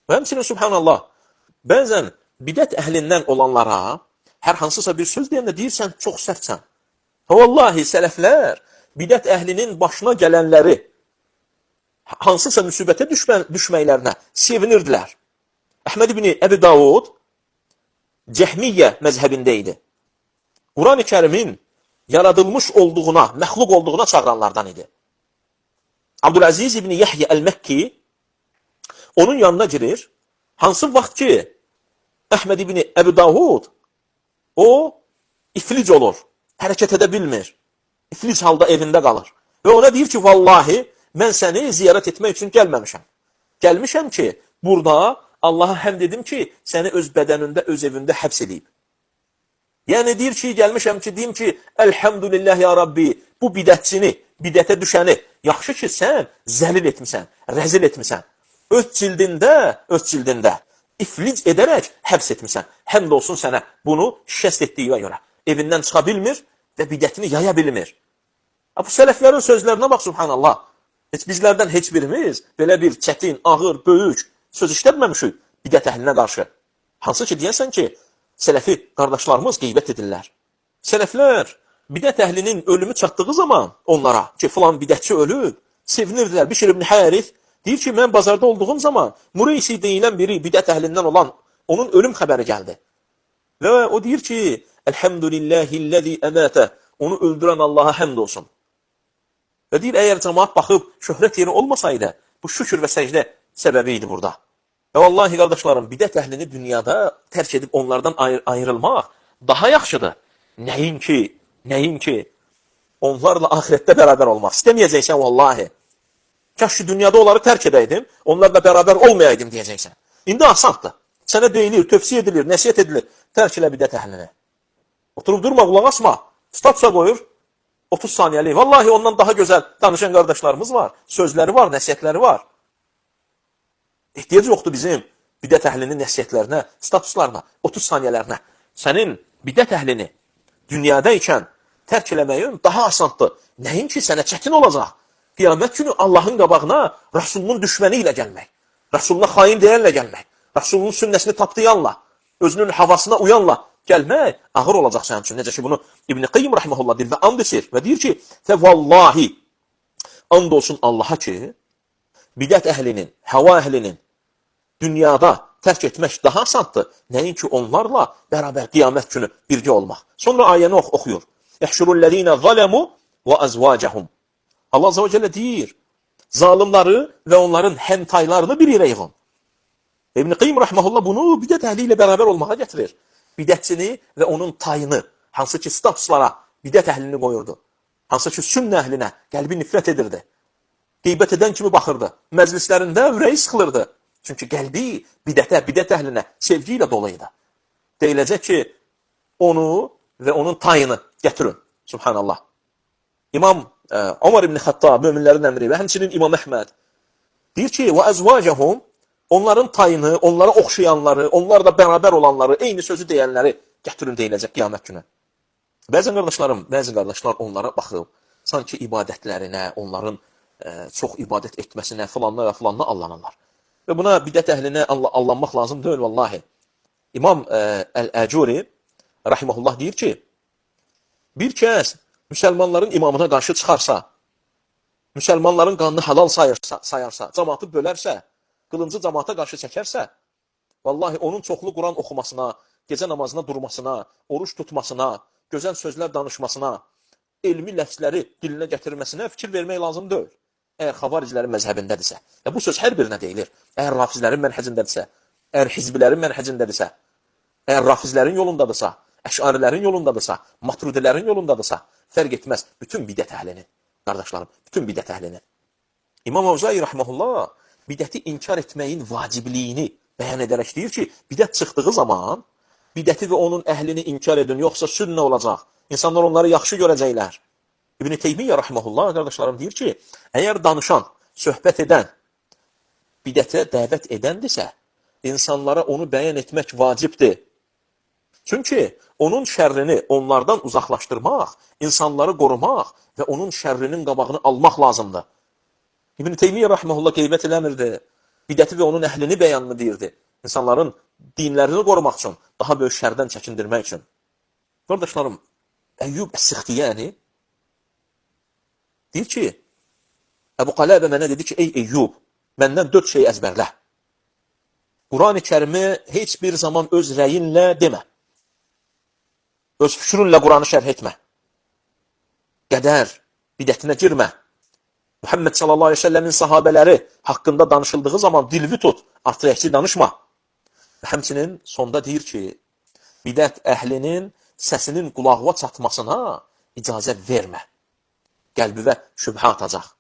Və həmçinin, subhanallah, bəzən bidət əhlindən olanlara hər hansısa bir söz deyəndə deyirsən, çox sərtsən. Vallahi, sələflər bidət əhlinin başına gələnləri hansısa müsibətə düşməklərinə sevinirdilər. Əhməd ibn Əbi Davud Cəhmiyyə məzhəbində idi. Quran-ı Kərimin yaradılmış olduğuna, məxluq olduğuna çağıranlardan idi. Abdüləziz ibn Yəhyə Əl-Məkki onun yanına girir. Hansı vaxt ki, Əhməd ibn Əbi Davud o iflic olur, hərəkət edə bilmir. İflic halda evində qalır. Və ona deyir ki, vallahi, mən səni ziyarət etmək üçün gəlməmişəm. Gəlmişəm ki, burada Allaha həmd edim ki, səni öz bədənində, öz evində həbs edib. Yəni deyir ki, gəlmişəm ki, deyim ki, Elhamdülillah ya Rabbi, bu bidətçini, bidətə düşəni, yaxşı ki, sən zəlil etmisən, rəzil etmisən. Öz cildində iflic edərək həbs etmisən. Həmd olsun sənə bunu şəst etdiyinə görə. Evindən çıxa bilmir və bidətini yaya bilmir. Bu sələflərin sözlərinə bax, subhanallah. Bizlərdən heç birimiz belə bir çətin, ağır, böyük söz işlətməmişik bidət əhlinə qarşı. Hansı ki, deyəsən ki, sələfi qardaşlarımız qeybət edirlər. Sələflər bidət əhlinin ölümü çatdığı zaman onlara ki, filan bidətçi ölüb, sevinirdilər. Bişir ibn Hərif deyir ki, mən bazarda olduğum zaman Mureysi deyilən biri bidət əhlindən olan onun ölüm xəbəri gəldi. Və o deyir ki, Elhamdülillahilləzi əmətə, onu öldürən Allaha həmd olsun. Və deyir, əgər cəmaat baxıb şöhrət yeri olmasaydı, bu şükür və səcdə səbəbi idi burada. Və vallahi, qardaşlarım, bidət əhlini dünyada tərk edib onlardan ayrılmaq daha yaxşıdır. Nəyin ki, onlarla ahirətdə bərabər olmaq istəməyəcəksən, vallahi. Kaş ki, dünyada onları tərk edəydim, onlarla bərabər olmayaydım deyəcəksən. İndi asandır. Sənə deyilir, tövsiyə edilir, nəsiyyət edilir. Tərk elə bidət əhlini. Oturub durma, qulaq asma. Statsa qoyur, 30 saniyəlik. Vallahi ondan daha gözəl danışan qardaşlarımız var. Sözləri var, nəsiyyətləri var. Ehtiyac yoxdur bizim bidət əhlinin nəsiyyətlərinə, statuslarına, 30 saniyələrinə. Sənin bidət əhlini dünyada ikən tərk eləməyin daha asandır. Nəyin ki, sənə çətin olacaq? Qiyamət günü Allahın qabağına Rasulunun düşməni ilə gəlmək, Rasuluna xain deyənlə gəlmək, Rasulunun sünnəsini tapdayanla, özünün havasına uyanla gəlmək ağır olacaq sənin üçün. Necə ki, bunu İbn Qayyim rahimehullah dildə and içir və deyir ki, vallahi, and olsun Allaha ki, bidət əhlinin, hava əhlinin dünyada tərk etmək daha asandır. Nəyin ki, onlarla bərabər qiyamət günü birgə olmaq. Sonra ayəni oxuyur. Yəhşurullezine zalemu və azvacahum. Allah Azze ve Celle deyir, zalimları və onların həmtaylarını bir yerə yığın. İbn Qayyim rahimehullah bunu bidət əhli ilə bərabər olmağa gətirir. Bidətçini və onun tayını, hansı ki, statuslara bidət əhlini qoyurdu. Hansı ki, sünnə əhlinə qəlbi nifrət edirdi. Qeybət edən kimi baxırdı. Məclislərində ürəyi sıxılırdı. Çünki qəlbi bidət əhlinə sevgi ilə doluydu. Deyiləcək ki, onu və onun tayını gətirin. Subhanallah. İmam Ömər ibn Xattab, möminlərin əmri və həmçinin İmam Əhməd deyir ki, və əzvacəhum, onların tayını, onlara oxşayanları, onlarla bərabər olanları, eyni sözü deyənləri gətirin deyiləcək qiyamət günü. Bəzi qardaşlar onlara baxıb, sanki ibadətlərinə, onların çox ibadət etməsinə, filanla və filanla allanırlar. Və buna bidət əhlinə allanmaq lazım deyil, vallahi. İmam Əl-Əcuri, rahiməhullah, deyir ki, bir kəs müsəlmanların imamına qarşı çıxarsa, müsəlmanların qanını halal sayarsa, cəmaatı bölərsə, qılıncı cəmaata qarşı çəkərsə, vallahi onun çoxlu Quran oxumasına, gecə namazına durmasına, oruç tutmasına, gözəl sözlər danışmasına, elmi ləfsləri dilinə gətirməsinə fikir vermək lazım deyil. Əgər xavaricilərin məzhəbindədirsə, bu söz hər birinə deyilir. Əgər rafizlərin mənhəcindədirsə, əgər hizbilərin mənhəcindədirsə, əgər rafizlərin yolundadırsa, əşarilərin yolundadırsa, maturidilərin yolundadırsa, fərq etməz bütün bidət əhlini, qardaşlarım, bütün bidət əhlini. İmam Avzai rahmehullah bidəti inkar etməyin vacibliyini bəyan edərək deyir ki, bidət çıxdığı zaman bidəti və onun əhlini inkar edin, yoxsa sünnə olacaq. İnsanlar onları yaxşı görəcəklər. İbn Teymiyyə rahmehullah, qardaşlarım, deyir ki, əgər danışan, söhbət edən, bidətə dəvət edəndirsə, insanlara onu bəyan etmək vacibdir. Çünki onun şərrini onlardan uzaqlaşdırmaq, insanları qorumaq və onun şərrinin qabağını almaq lazımdır. İbn Teymiyyə rahmehullah qeybət eləmirdi. bidəti və onun əhlini bəyanını deyirdi. İnsanların dinlərini qorumaq üçün, daha böyük şərdən çəkindirmək üçün. Qardaşlarım, Əyyub Əs-Sixtiyani deyir ki, Əbu Qaləbə mənə dedi ki, ey Əyyub, məndən 4 şey əzbərlə. Quran-ı Kərimi heç bir zaman öz rəyinlə demə. Öz fikrünlə Quranı şərh etmə. Qədər, bidətinə girmə. Muhammed sallallahu aleyhi ve sellemin sahabələri haqqında danışıldığı zaman dilvi tut, artıq əksi danışma. Həmçinin sonda deyir ki, bidət əhlinin səsinin qulağına çatmasına icazə vermə. Qəlbivə şübhə atacaq.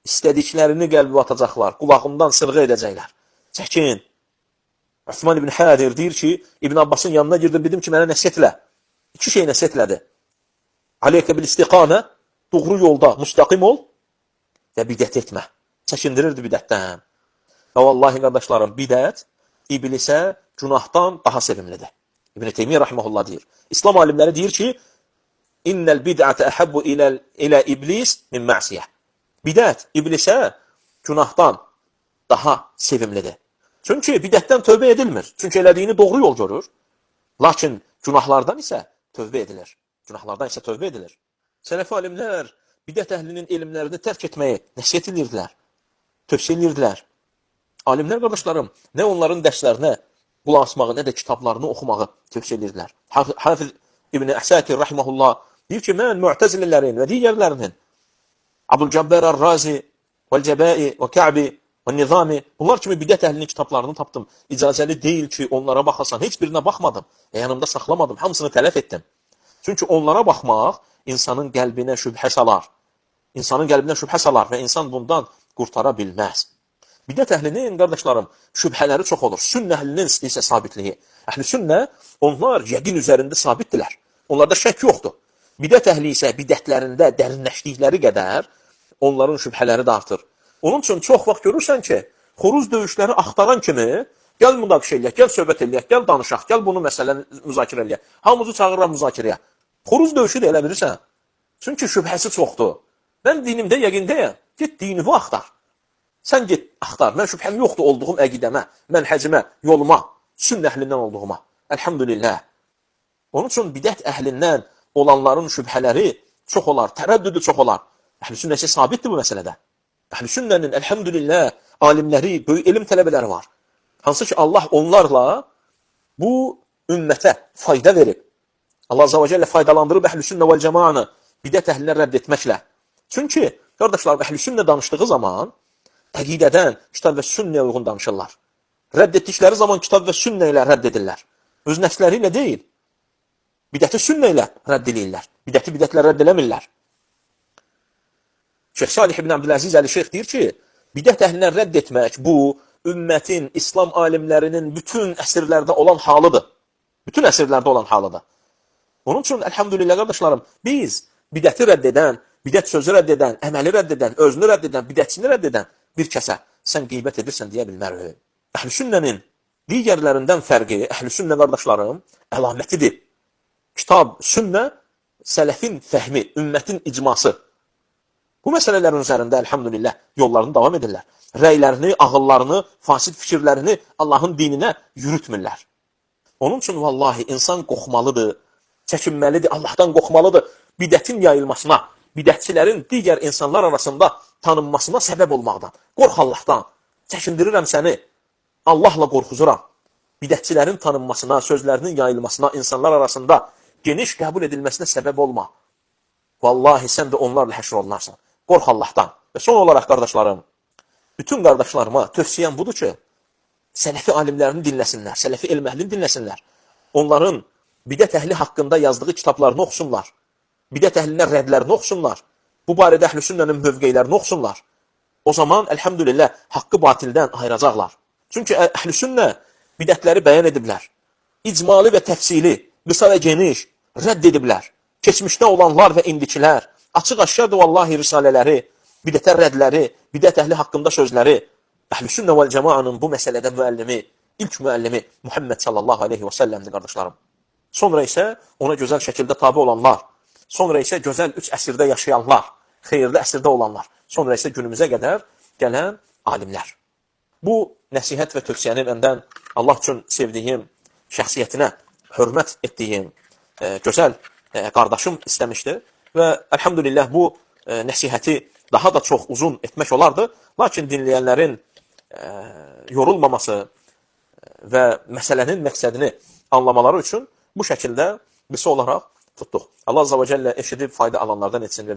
İstədiklərini qəlbivə atacaqlar, qulağımdan sırğı edəcəklər. Çəkin. Osman ibn Hadir deyir ki, İbn Abbasın yanına girdim, dedim ki, mənə nəsiyyət elə. 2 şey nəsiyyət elədi. Aleykə bil istiqamə, doğru yolda müstəqim ol və bidət etmə. Çəkindirirdi bidətdən. Və vallahi qardaşlarım, bidət iblisə günahdan daha sevimlidir. İbn Teymiyyə rahmehullah deyir. İslam alimləri deyir ki, İnnəl bid'ətə əhəbbu ilə iblis min məsiyə. Bidət iblisə günahdan daha sevimlidir. Çünki bidətdən tövbə edilmir. Çünki elədiyini doğru yol görür. Lakin günahlardan isə tövbə edilir. Günahlardan isə tövbə edilir. Sələfi alimlər bidət əhlinin elmlərini tərk etməyi nəsiyyət edirdilər. Tövsiyə edirdilər. Alimlər qardaşlarım, nə onların dərslərinə qulaq asmağı, nə də kitablarını oxumağı tövsiyə edirdilər. Hafiz İbn Əsakir rahimehullah deyir ki, mən Mu'təzililərin və digərlərinin Abdülcəbbər Ər-Razi vəl-Cəbai və Kə'bi və Nizami, bunlar kimi bidət əhlinin kitablarını tapdım. İcazəli deyil ki, onlara baxasan. Heç birinə baxmadım və yanımda saxlamadım. Hamısını tələf etdim. Çünki onlara baxmaq insanın qəlbinə şübhə salar. İnsanın qəlbinə şübhə salar və insan bundan qurtara bilməz. Bidət əhlinin, qardaşlarım, şübhələri çox olur. Sünnə əhlinin isə sabitliyi. Əhl-i sünnə, onlar yəqin üzərində sabitdirlər. Onlarda şək yoxdur. Bidət əhli isə bidətlərində dərinləşdikləri qədər onların şübhələri də artır. Onun üçün çox vaxt görürsən ki, xoruz döyüşləri axtaran kimi, gəl münaqişə eləyək, gəl söhbət eləyək, gəl danışaq, gəl bunu məsələni müzakirə eləyək. Hamımızı çağırıram müzakirəyə. Xoruz döyüşü də elə bilirsən. Çünki şübhəsi çoxdur. Mən dinimdə yəqindəyəm. Get dinini axtar. Sən get axtar. Mən şübhəm yoxdur olduğum əqidəmə, mənhəcimə, yoluma, sünnə əhlindən olduğuma. Elhamdülillah. Onun üçün bidət əhlindən olanların şübhələri çox olar, tərəddüdü çox olar. Əhl-i sünnəsi sabitdir bu məsələdə. Əhl-i sünnənin, elhamdülillah, alimləri, böyük elm tələbələri var. Hansı ki, Allah onlarla bu ümmətə fayda verib. Allah Azza və Cəllə faydalandırıb əhl-i sünnə vəl cəmaanı bidət əhlinə rədd etməklə. Çünki, qardaşlar, əhl-i sünnə danışdığı zaman əqidədən kitab və sünnəyə uyğun danışırlar. Rədd etdikləri zaman kitab və sünnə ilə rədd edirlər. Öz nəfsləri ilə deyil. Bidəti sünnə ilə rədd edirlər. Bidəti bidətlə rədd eləmirlər. Şeyh Salih ibn Abdüləziz Əli Şeyx deyir ki, bidət əhlinə rədd etmək bu, ümmətin, İslam alimlərinin bütün əsrlərdə olan halıdır. Bütün əsrlərdə olan halıdır. Onun üçün, elhamdülillah qardaşlarım, biz bidəti rədd edən, bidət sözü rədd edən, əməli rədd edən, özünü rədd edən, bidətçini rədd edən bir kəsə sən qeybət edirsən deyə bilmərik. Əhl-i sünnənin digərlərindən fərqi, əhl-i sünnə qardaşlarım, əlamətidir. Kitab, sünnə, sələfin fəhmi, ümmətin icması. Bu məsələlərin üzərində, elhamdülillah, yollarını davam edirlər. Rəylərini, ağıllarını, fasid fikirlərini Allahın dininə yürütmürlər. Onun üçün, vallahi, insan qorxmalıdır, çəkinməlidir, Allahdan qorxmalıdır, bidətin yayılmasına, bidətçilərin digər insanlar arasında tanınmasına səbəb olmaqdan. Qorx Allahdan, çəkindirirəm səni, Allahla qorxuzuram. Bidətçilərin tanınmasına, sözlərinin yayılmasına, insanlar arasında geniş qəbul edilməsinə səbəb olma. Vallahi, sən də onlarla həşr olunarsan. Qorx Allahdan. Və son olaraq, qardaşlarım, bütün qardaşlarıma tövsiyəm budur ki, sələfi alimlərini dinləsinlər, sələfi elm əhlini dinləsinlər. Onların bidət əhli haqqında yazdığı kitablarını oxusunlar. Bidət əhlinə rədlərini oxusunlar. Bu barədə əhl-i sünnənin mövqeylərini oxusunlar. O zaman, elhamdülillah, haqqı batildən ayıracaqlar. Çünki əhl-i sünnə bidətləri bəyan ediblər. İcmali və təfsili, qısa və geniş rədd ediblər. Keçmişdə olanlar və indikilər, açıq-aşkardır vallahi risalələri, bidətə rədləri, bidət əhli haqqında sözləri, əhl-i sünnə vəl cəmaanın bu məsələdə müəllimi, ilk müəllimi Muhammed sallallahu aleyhi və səlləmdir, qardaşlarım. Sonra isə ona gözəl şəkildə tabi olanlar, sonra isə gözəl 3 əsrdə yaşayanlar, xeyirli əsrdə olanlar, sonra isə günümüzə qədər gələn alimlər. Bu nəsihət və tövsiyəni məndən Allah üçün sevdiyim, şəxsiyyətinə hörmət etdiyim gözəl qardaşım istəmişdi və əlhamdülillah bu nəsihəti daha da çox uzun etmək olardı. Lakin dinləyənlərin yorulmaması və məsələnin məqsədini anlamaları üçün bu şəkildə qısa olaraq tutduq. Allah Azza və Cəllə eşidib fayda alanlardan etsin.